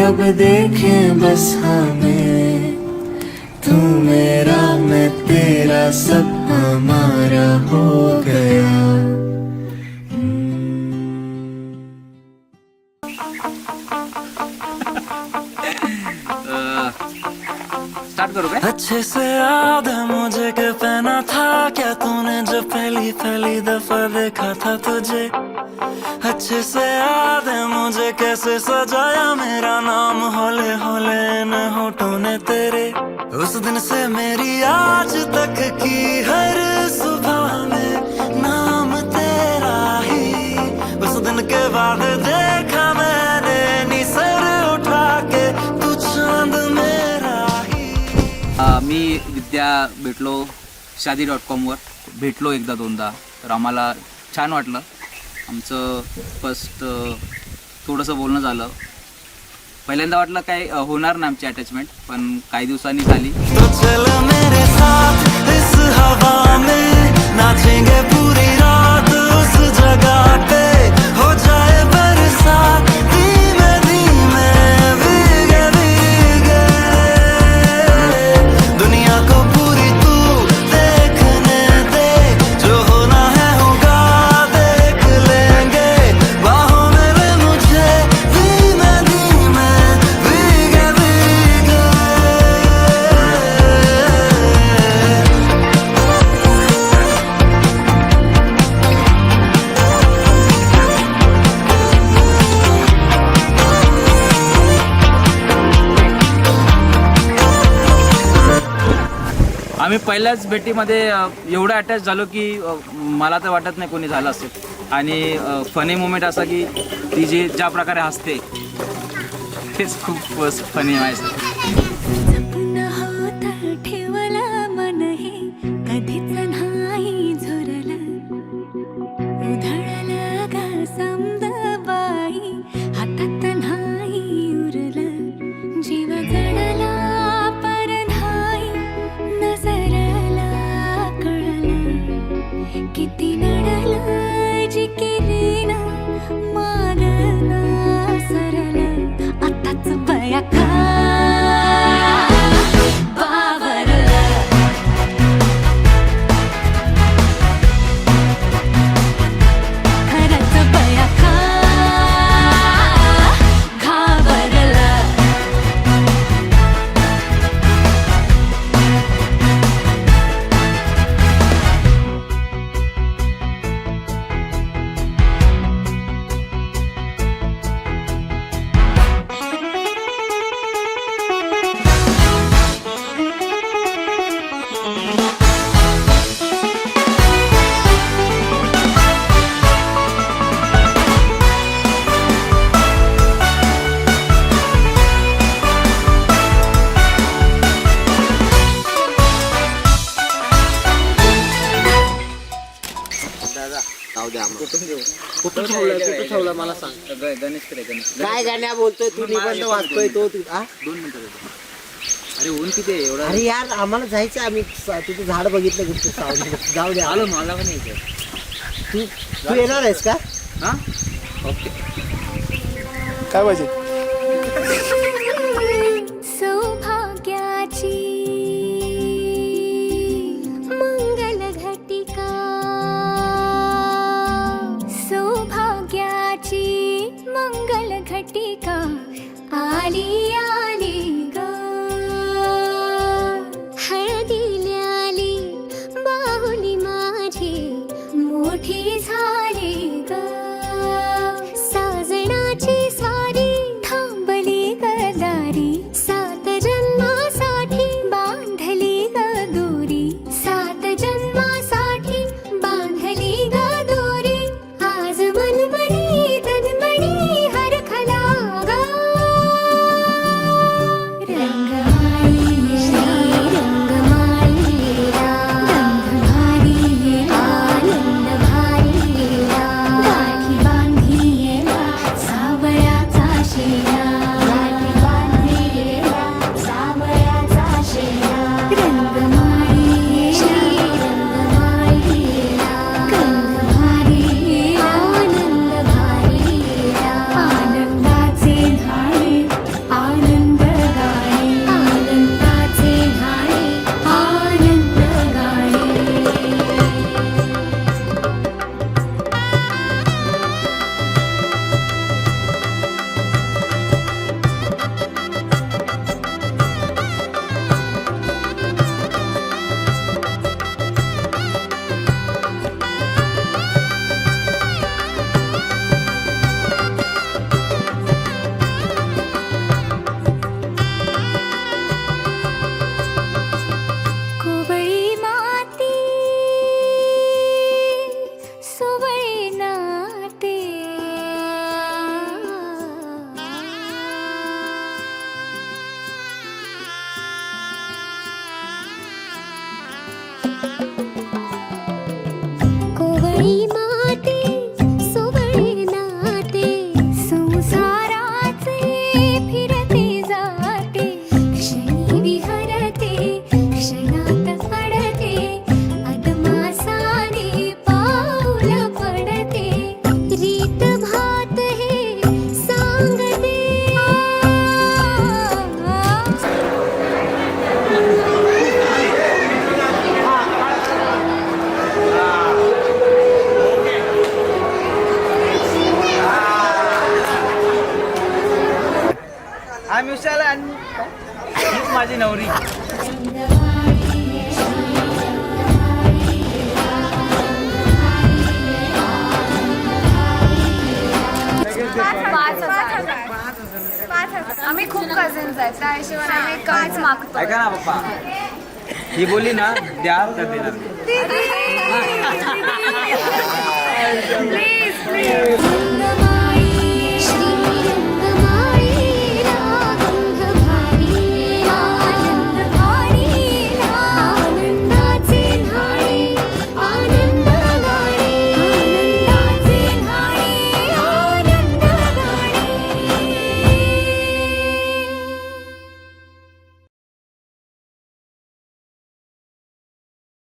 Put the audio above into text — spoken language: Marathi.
अब देखें बस हमें, तू मेरा मैं तेरा सब हमारा हो गया। स्टार्ट करू काय? अच्छे से याद है मुझे कि पहना था क्या तूने जब पहली पहली दफा देखा था तुझे। अच्छे से याद है मुझे कैसे सजाया मेरा नाम होले होले न होठों ने तेरे। उस दिन से मेरी आज तक की हर सुबह में नाम तेरा ही। उस दिन के बाद देखा मैंने नी सर उठा के तू चांद मेरा ही। मी विद्या भेटलो shaadi.com वर भेटलो एकदा दोनदा, तर आम्हाला छान वाटलं. आमचं फर्स्ट थोडंसं बोलणं झालं. पहिल्यांदा वाटलं काय होणार ना आमची अटॅचमेंट, पण काही दिवसांनी झाली. तो चल मेरे साथ इस हवा में नाचेंगे पूरी रात उस जगह पे हो जाए बरसात धीमे धीमे भीगे भीगे दुनिया को पूरी तू देखने दे जो होना है होगा देख लेंगे बाहों में ले मुझे धीमे धीमे भीगे भीगे। आम्ही पहिल्याच भेटीमध्ये एवढं अटॅच झालो की मला तर वाटत नाही कोणी झालं असेल. आणि फनी मोमेंट असा की ती ज्या प्रकारे हसते तेच खूप फनी व्हायचं. जपून होता ठेवला मन हे कधीच नाही झुरलं. उधळलं गा समद बाई हातात नाही उरलं. जीव जडला पर नाही नजरला कळलं. किती नडलं जिकिरीन मागना सरलं. आताच बया का बावरलं. खरंच बया का घाबरलं. कुठं ठेवलं मला सांग. गणेशकडे गणेश काय गाण्या बोलतोय तू, निबंध वाचतोय तो तू. 2 मिनिटं देतो. अरे ऊन किती आहे एवढा. अरे यार आम्हाला जायचं, आम्ही तिथे झाड बघितलं गुप्त सावली. जाऊ दे आलो मला पण यायचं. तू येणार आहेस का? हां ओके. काय पाहिजे? सौभाग्याची मंगल घटिका. सौभाग्याची मंगल घटिका आली आली ग. हळदीला आली बाहुली माझी मोठी झाली ग. साजणाची स्वारी आई माते सोवळे नाते संसाराचे फिरते जाते क्षणी विहरते क्षणात अडते अदमासाने पाऊल पडते रीत भात हे सांगते आम्ही विशाल आणि हीच माझी नवरी. आम्ही खूप कझन्स आहेत त्या हिशोबाने आम्ही कमीच मागतो. ऐका ना पप्पा, ही बोलली ना द्या तर देणार. प्लीज